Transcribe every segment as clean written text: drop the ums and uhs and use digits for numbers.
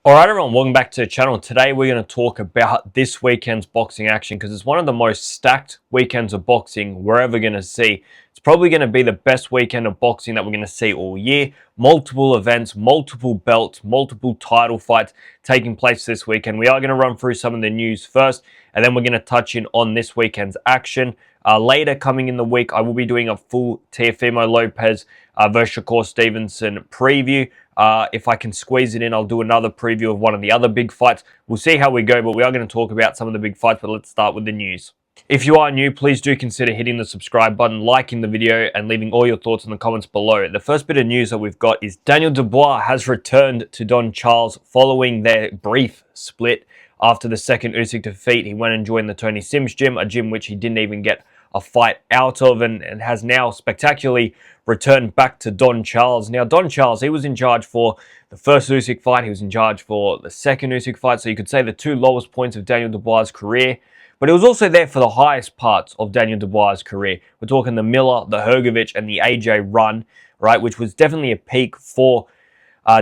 Alright everyone, welcome back to the channel. Today we're going to talk about this weekend's boxing action because it's one of the most stacked weekends of boxing we're ever going to see. It's probably going to be the best weekend of boxing that we're going to see all year. Multiple events, multiple belts, multiple title fights taking place this weekend. We are going to run through some of the news first and then we're going to touch in on this weekend's action. Later coming in the week, I will be doing a full Teofimo Lopez versus Shakur Stevenson preview. If I can squeeze it in, I'll do another preview of one of the other big fights. We'll see how we go, but we are going to talk about some of the big fights, but let's start with the news. If you are new, please do consider hitting the subscribe button, liking the video, and leaving all your thoughts in the comments below. The first bit of news that we've got is Daniel Dubois has returned to Don Charles following their brief split after the second Usyk defeat. He went and joined the Tony Sims gym, a gym which he didn't even get a fight out of, and has now spectacularly returned back to Don Charles. Now, Don Charles, he was in charge for the first Usyk fight. He was in charge for the second Usyk fight. So you could say the two lowest points of Daniel Dubois' career. But he was also there for the highest parts of Daniel Dubois' career. We're talking the Miller, the Hrgovic, and the AJ run, right? Which was definitely a peak for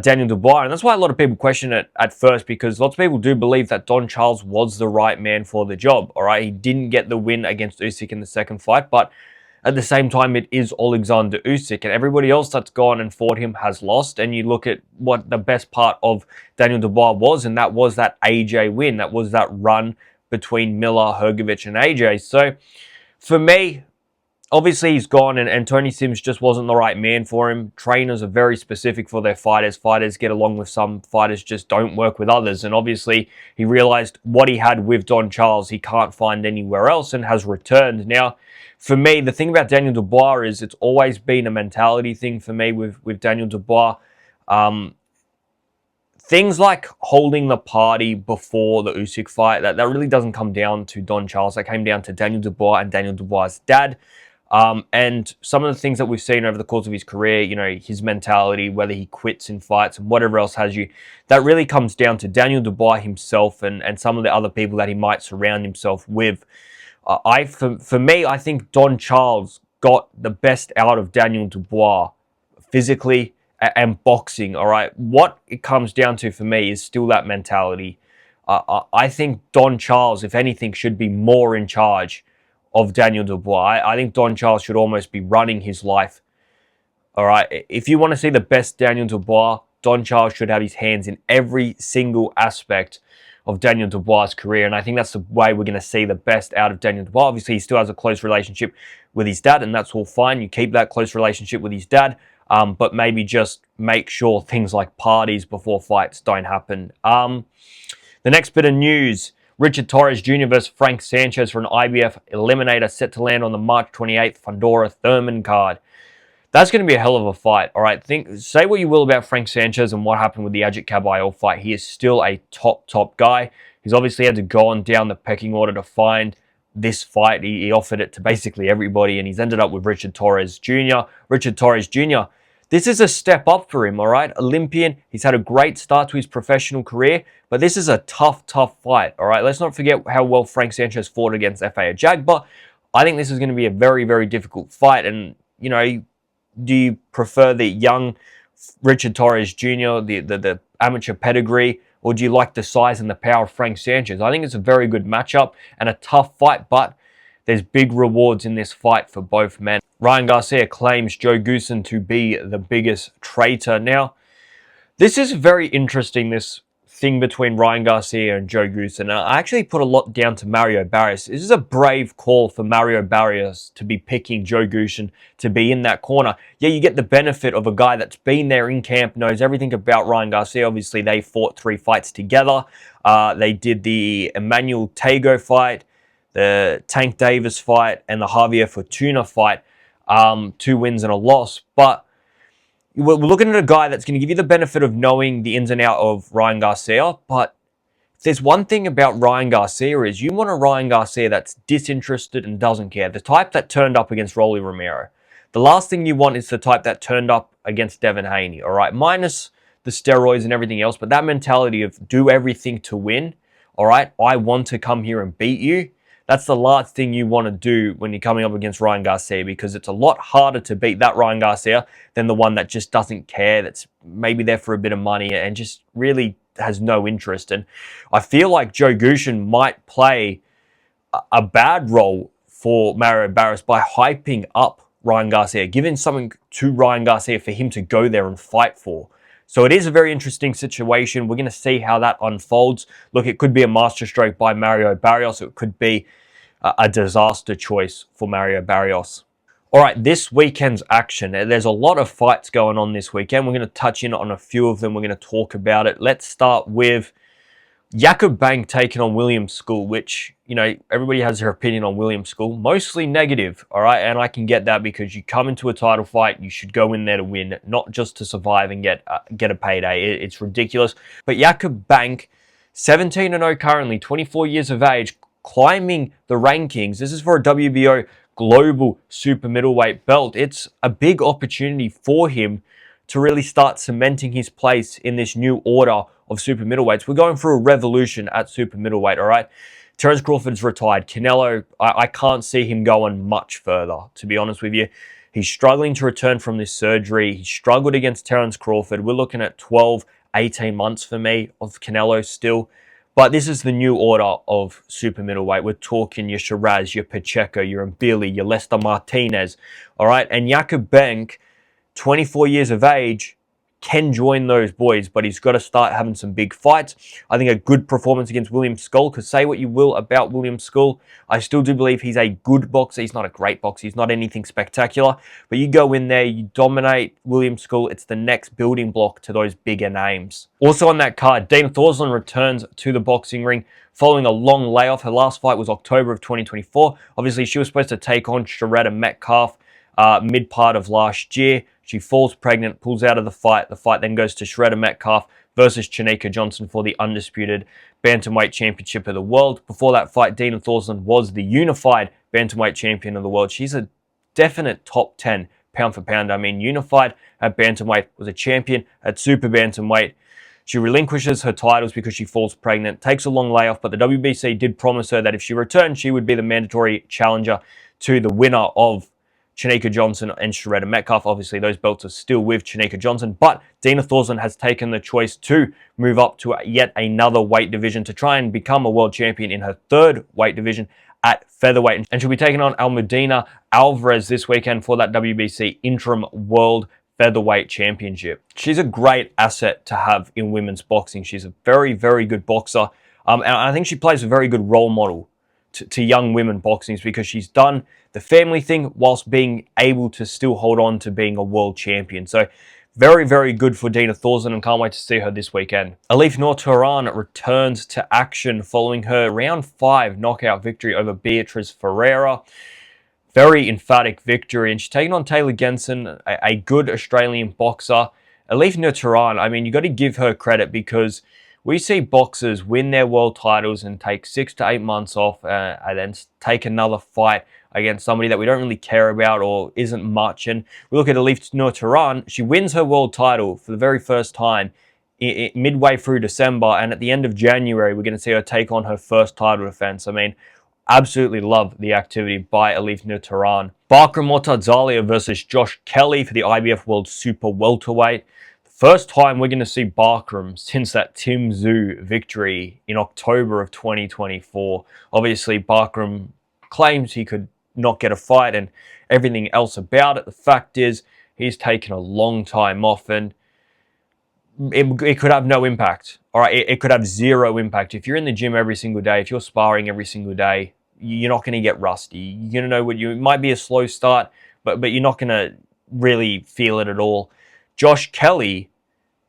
Daniel Dubois. And that's why a lot of people question it at first, because lots of people do believe that Don Charles was the right man for the job, all right? He didn't get the win against Usyk in the second fight, but at the same time, it is Alexander Usyk, and everybody else that's gone and fought him has lost. And you look at what the best part of Daniel Dubois was, and that was that AJ win. That was that run between Miller, Hrgovic, and AJ. So for me, obviously he's gone, and Tony Sims just wasn't the right man for him. Trainers are very specific for their fighters. Fighters get along with some, fighters just don't work with others. And obviously he realized what he had with Don Charles he can't find anywhere else and has returned. Now, for me, the thing about Daniel Dubois is it's always been a mentality thing for me with Daniel Dubois. Things like holding the party before the Usyk fight, that really doesn't come down to Don Charles. That came down to Daniel Dubois and Daniel Dubois' dad. And some of the things that we've seen over the course of his career, you know, his mentality, whether he quits in fights and whatever else has you, that really comes down to Daniel Dubois himself and some of the other people that he might surround himself with. For me, I think Don Charles got the best out of Daniel Dubois physically and boxing, all right? What it comes down to for me is still that mentality. I think Don Charles, if anything, should be more in charge of Daniel Dubois. I think Don Charles should almost be running his life, all right? If you want to see the best Daniel Dubois, Don Charles should have his hands in every single aspect of Daniel Dubois' career, and I think that's the way we're going to see the best out of Daniel Dubois. Obviously, he still has a close relationship with his dad, and that's all fine. You keep that close relationship with his dad, but maybe just make sure things like parties before fights don't happen. The next bit of news, Richard Torres Jr. versus Frank Sanchez for an IBF Eliminator set to land on the March 28th Fundora Thurman card. That's going to be a hell of a fight, all right? Say what you will about Frank Sanchez and what happened with the Ajit Kabayel fight. He is still a top guy. He's obviously had to go on down the pecking order to find this fight. He offered it to basically everybody, and he's ended up with Richard Torres Jr. Richard Torres Jr., this is a step up for him, all right? Olympian, he's had a great start to his professional career, but this is a tough fight, all right? Let's not forget how well Frank Sanchez fought against F.A. Ajagba. I think this is going to be a very difficult fight, and, you know, do you prefer the young Richard Torres Jr., the amateur pedigree, or do you like the size and the power of Frank Sanchez? I think it's a very good matchup and a tough fight, but there's big rewards in this fight for both men. Ryan Garcia claims Joe Goossen to be the biggest traitor. Now, this is very interesting, this thing between Ryan Garcia and Joe Goossen. I actually put a lot down to Mario Barrios. This is a brave call for Mario Barrios to be picking Joe Goossen to be in that corner. Yeah, you get the benefit of a guy that's been there in camp, knows everything about Ryan Garcia. Obviously, they fought 3 fights together. They did the Emmanuel Tago fight, the Tank Davis fight, and the Javier Fortuna fight. 2 wins and a loss. But we're looking at a guy that's going to give you the benefit of knowing the ins and outs of Ryan Garcia. But if there's one thing about Ryan Garcia is you want a Ryan Garcia that's disinterested and doesn't care. The type that turned up against Rolly Romero. The last thing you want is the type that turned up against Devin Haney, all right? Minus the steroids and everything else, but that mentality of do everything to win, all right? I want to come here and beat you. That's the last thing you want to do when you're coming up against Ryan Garcia, because it's a lot harder to beat that Ryan Garcia than the one that just doesn't care, that's maybe there for a bit of money and just really has no interest. And I feel like Joe Gushin might play a bad role for Mario Barrios by hyping up Ryan Garcia, giving something to Ryan Garcia for him to go there and fight for. So it is a very interesting situation. We're going to see how that unfolds. Look, it could be a masterstroke by Mario Barrios. It could be a disaster choice for Mario Barrios. All right, this weekend's action. There's a lot of fights going on this weekend. We're going to touch in on a few of them. We're going to talk about it. Let's start with Jakob Bank taking on William School, which, you know, everybody has their opinion on William School. Mostly negative, all right? And I can get that because you come into a title fight, you should go in there to win, not just to survive and get a payday. It's ridiculous. But Jakob Bank, 17-0 currently, 24 years of age, climbing the rankings. This is for a WBO global super middleweight belt. It's a big opportunity for him to really start cementing his place in this new order of super middleweights. We're going through a revolution at super middleweight, all right? Terence Crawford's retired. Canelo, I can't see him going much further, to be honest with you. He's struggling to return from this surgery. He struggled against Terence Crawford. We're looking at 12, 18 months for me of Canelo still. But this is the new order of super middleweight. We're talking your Shiraz, your Pacheco, your Mbili, your Lester Martinez, all right? And Jakob Bank, 24 years of age, can join those boys, but he's got to start having some big fights. I think a good performance against William School, because say what you will about William School, I still do believe he's a good boxer. He's not a great boxer. He's not anything spectacular, but you go in there, you dominate William School. It's the next building block to those bigger names. Also on that card, Dana Thorslund returns to the boxing ring following a long layoff. Her last fight was October of 2024. Obviously, she was supposed to take on Sharetta Metcalf mid part of last year. She falls pregnant, pulls out of the fight. The fight then goes to Sharetta Metcalf versus Chinika Johnson for the undisputed Bantamweight Championship of the world. Before that fight, Dana Thorslund was the unified Bantamweight Champion of the world. She's a definite top 10 pound for pound. I mean, unified at Bantamweight, was a champion at Super Bantamweight. She relinquishes her titles because she falls pregnant, takes a long layoff, but the WBC did promise her that if she returned, she would be the mandatory challenger to the winner of Chinika Johnson and Sharetta Metcalf. Obviously, those belts are still with Chinika Johnson, but Dana Thorslund has taken the choice to move up to yet another weight division to try and become a world champion in her third weight division at featherweight. And she'll be taking on Almudena Alvarez this weekend for that WBC Interim World Featherweight Championship. She's a great asset to have in women's boxing. She's a very, very good boxer. And I think she plays a very good role model to young women boxing, because she's done the family thing whilst being able to still hold on to being a world champion. So very, very good for Dana Thorslund, and can't wait to see her this weekend. Elif Noor-Tehran returns to action following her round 5 knockout victory over Beatriz Ferreira. Very emphatic victory, and she's taking on Taylor Genson, a good Australian boxer. Elif Noor-Tehran, I mean, you got to give her credit, because we see boxers win their world titles and take 6 to 8 months off and then take another fight against somebody that we don't really care about or isn't much. And we look at Elif Noor-Tehran, she wins her world title for the very first time midway through December, and at the end of January, we're going to see her take on her first title defense. I mean, absolutely love the activity by Elif Noor-Tehran. Bakram Mortazalia versus Josh Kelly for the IBF World Super Welterweight. First time we're going to see Bakram since that Tim Tszyu victory in October of 2024. Obviously, Bakram claims he could not get a fight and everything else about it. The fact is, he's taken a long time off, and it could have no impact. All right, it could have zero impact. If you're in the gym every single day, if you're sparring every single day, you're not going to get rusty. You're going to know it might be a slow start, but you're not going to really feel it at all. Josh Kelly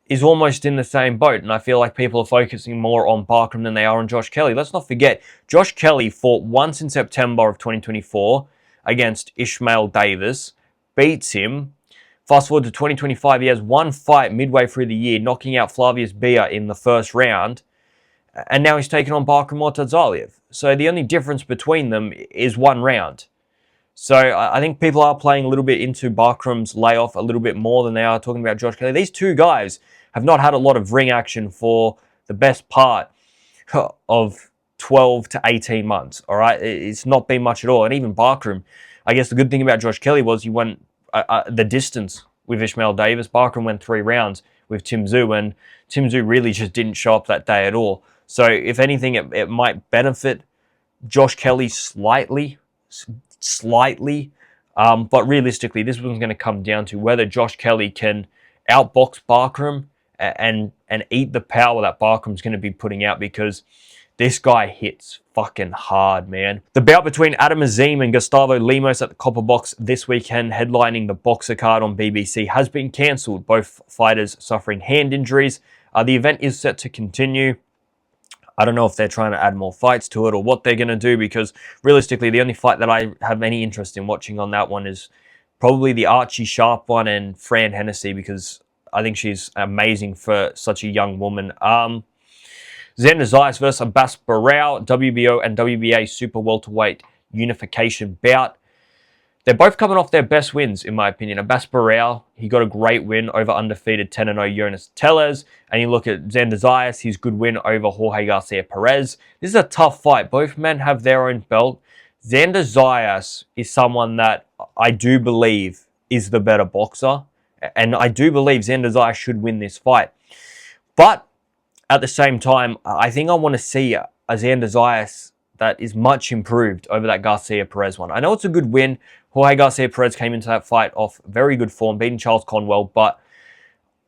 is almost in the same boat, and I feel like people are focusing more on Bakram than they are on Josh Kelly. Let's not forget, Josh Kelly fought once in September of 2024 against Ishmael Davis, beats him. Fast forward to 2025, he has one fight midway through the year, knocking out Flavius Bia in the first round, and now he's taking on Bakram Mortazalia. So the only difference between them is one round. So I think people are playing a little bit into Bakram's layoff a little bit more than they are talking about Josh Kelly. These two guys have not had a lot of ring action for the best part of 12 to 18 months, all right? It's not been much at all. And even Bakram, I guess the good thing about Josh Kelly was he went the distance with Ishmael Davis. Bakram went 3 rounds with Tim Tszyu, and Tim Tszyu really just didn't show up that day at all. So if anything, it might benefit Josh Kelly slightly, but realistically, this one's going to come down to whether Josh Kelly can outbox Barkram and eat the power that Barkram's going to be putting out, because this guy hits fucking hard, man. The bout between Adam Azim and Gustavo Lemos at the Copper Box this weekend, headlining the Boxer card on BBC, has been cancelled. Both fighters suffering hand injuries. The event is set to continue. I don't know if they're trying to add more fights to it or what they're going to do, because realistically, the only fight that I have any interest in watching on that one is probably the Archie Sharp one and Fran Hennessy, because I think she's amazing for such a young woman. Xander Zayas versus Abbas Barao, WBO and WBA super welterweight unification bout. They're both coming off their best wins, in my opinion. Abbas Barao, he got a great win over undefeated 10-0 Jonas Tellez. And you look at Xander Zayas, his good win over Jorge Garcia Perez. This is a tough fight. Both men have their own belt. Xander Zayas is someone that I do believe is the better boxer. And I do believe Xander Zayas should win this fight. But at the same time, I think I want to see a Xander Zayas that is much improved over that Garcia Perez one. I know it's a good win. Jorge Garcia Perez came into that fight off very good form, beating Charles Conwell, but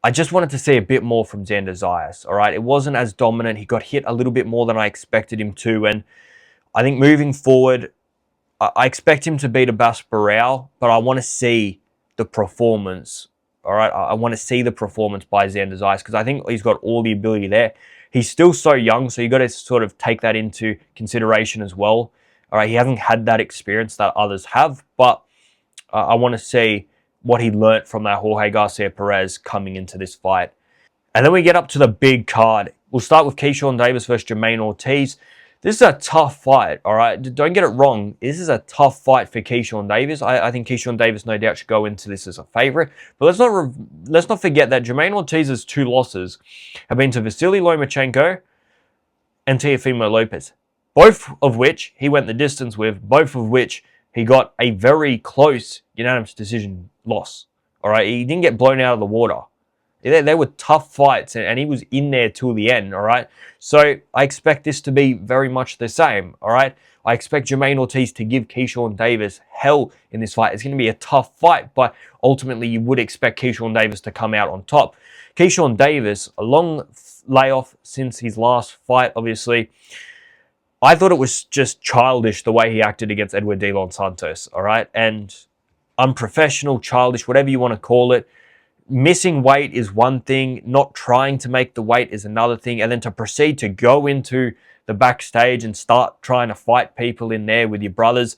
I just wanted to see a bit more from Xander Zayas, all right? It wasn't as dominant. He got hit a little bit more than I expected him to, and I think moving forward, I expect him to beat Abbas Barao, but I want to see the performance, all right? I want to see the performance by Xander Zayas, because I think he's got all the ability there. He's still so young, so you got to sort of take that into consideration as well. All right, he hasn't had that experience that others have, but I want to see what he learnt from that Jorge Garcia Perez coming into this fight. And then we get up to the big card. We'll start with Keyshawn Davis versus Jermaine Ortiz. This is a tough fight, all right? Don't get it wrong. This is a tough fight for Keyshawn Davis. I think Keyshawn Davis no doubt should go into this as a favorite. But let's not forget that Jermaine Ortiz's 2 losses have been to Vasily Lomachenko and Teofimo Lopez, both of which he went the distance with, both of which he got a very close unanimous decision loss. All right, he didn't get blown out of the water. They were tough fights, and he was in there till the end, all right? So I expect this to be very much the same, all right? I expect Jermaine Ortiz to give Keyshawn Davis hell in this fight. It's going to be a tough fight, but ultimately you would expect Keyshawn Davis to come out on top. Keyshawn Davis, a long layoff since his last fight, obviously. I thought it was just childish the way he acted against Edward De Los Santos, all right? And unprofessional, childish, whatever you want to call it. Missing weight is one thing, not trying to make the weight is another thing, and then to proceed to go into the backstage and start trying to fight people in there with your brothers.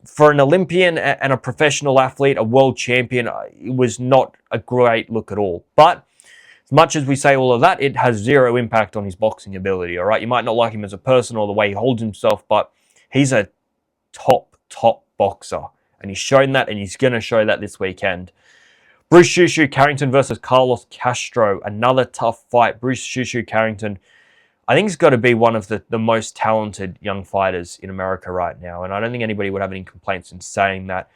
For an Olympian and a professional athlete, a world champion, it was not a great look at all. But as much as we say all of that, it has zero impact on his boxing ability, all right? You might not like him as a person or the way he holds himself, but he's a top boxer, and he's shown that, and he's going to show that this weekend. Bruce Shushu Carrington versus Carlos Castro. Another tough fight. Bruce Shushu Carrington, I think he's got to be one of the most talented young fighters in America right now. And I don't think anybody would have any complaints in saying that.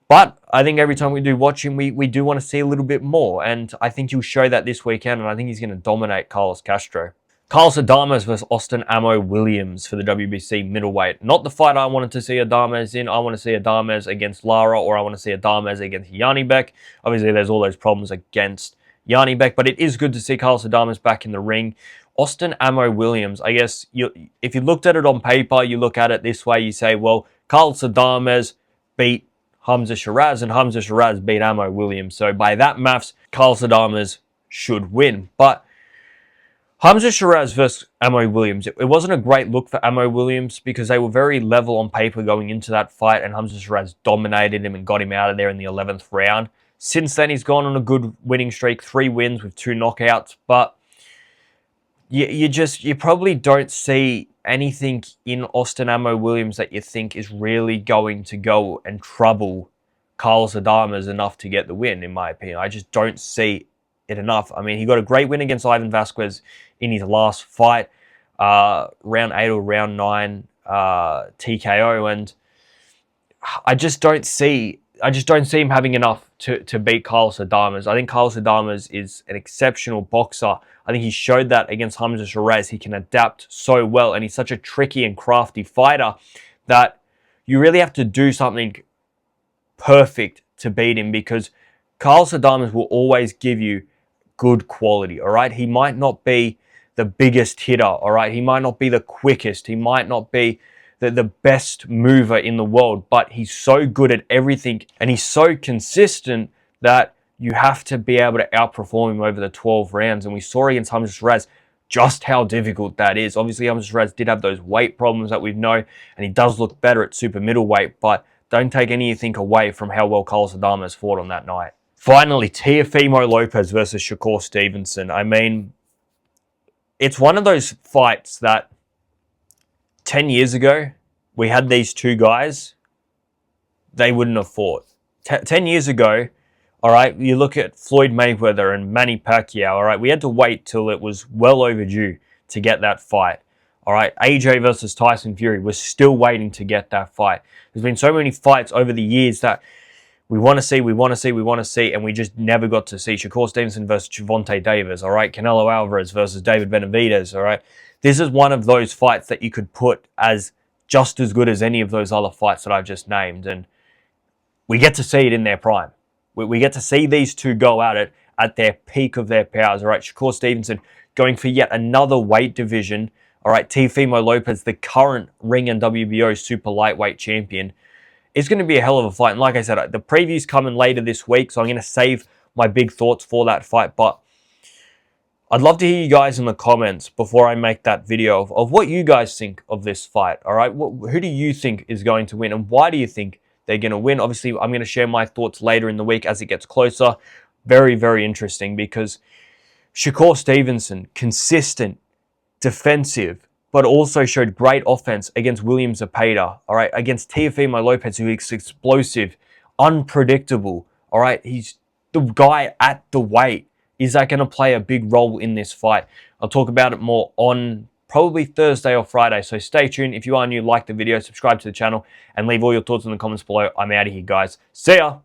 But I think every time we do watch him, we do want to see a little bit more. And I think he'll show that this weekend. And I think he's going to dominate Carlos Castro. Carlos Adames versus Austin Ammo Williams for the WBC middleweight. Not the fight I wanted to see Adames in. I want to see Adames against Lara, or I want to see Adames against Janibek. Obviously, there's all those problems against Janibek, but it is good to see Carlos Adames back in the ring. Austin Ammo Williams, I guess, if you looked at it on paper, you look at it this way, you say, well, Carlos Adames beat Hamza Shiraz, and Hamza Shiraz beat Ammo Williams. So by that maths, Carlos Adames should win. But Hamza Shiraz versus Ammo Williams. It wasn't a great look for Ammo Williams because they were very level on paper going into that fight, and Hamza Shiraz dominated him and got him out of there in the 11th round. Since then, he's gone on a good winning streak, 3 wins with 2 knockouts, but you probably don't see anything in Austin Ammo Williams that you think is really going to go and trouble Carlos Adames enough to get the win, in my opinion. I just don't see it enough. I mean, he got a great win against Ivan Vasquez in his last fight, round 8 or round 9 TKO, and I just don't see him having enough to beat Carlos Adames. I think Carlos Adames is an exceptional boxer. I think he showed that against Hamza Shiraz. He can adapt so well, and he's such a tricky and crafty fighter that you really have to do something perfect to beat him, because Carlos Adames will always give you good quality, all right? He might not be the biggest hitter, all right? He might not be the quickest. He might not be the best mover in the world, but he's so good at everything, and he's so consistent that you have to be able to outperform him over the 12 rounds. And we saw against Hamza Shiraz just how difficult that is. Obviously, Hamza Shiraz did have those weight problems that we know, and he does look better at super middleweight, but don't take anything away from how well Carlos Adames fought on that night. Finally, Teofimo Lopez versus Shakur Stevenson. I mean, it's one of those fights that 10 years ago, we had these two guys, they wouldn't have fought. 10 years ago, all right, you look at Floyd Mayweather and Manny Pacquiao, all right, we had to wait till it was well overdue to get that fight. All right, AJ versus Tyson Fury, we're still waiting to get that fight. There's been so many fights over the years that we want to see, and we just never got to see. Shakur Stevenson versus Gervonta Davis, all right? Canelo Alvarez versus David Benavidez, all right? This is one of those fights that you could put as just as good as any of those other fights that I've just named, and we get to see it in their prime. We get to see these two go at it at their peak of their powers, all right? Shakur Stevenson going for yet another weight division, all right? Teofimo Lopez, the current Ring and WBO super lightweight champion. It's going to be a hell of a fight. And like I said, the preview's coming later this week, so I'm going to save my big thoughts for that fight. But I'd love to hear you guys in the comments before I make that video of what you guys think of this fight, all right? Who do you think is going to win, and why do you think they're going to win? Obviously, I'm going to share my thoughts later in the week as it gets closer. Very, very interesting, because Shakur Stevenson, consistent, defensive, but also showed great offense against William Zepeda, all right, against Teofimo Lopez, who is explosive, unpredictable, all right? He's the guy at the weight. Is that going to play a big role in this fight? I'll talk about it more on probably Thursday or Friday, so stay tuned. If you are new, like the video, subscribe to the channel, and leave all your thoughts in the comments below. I'm out of here, guys. See ya!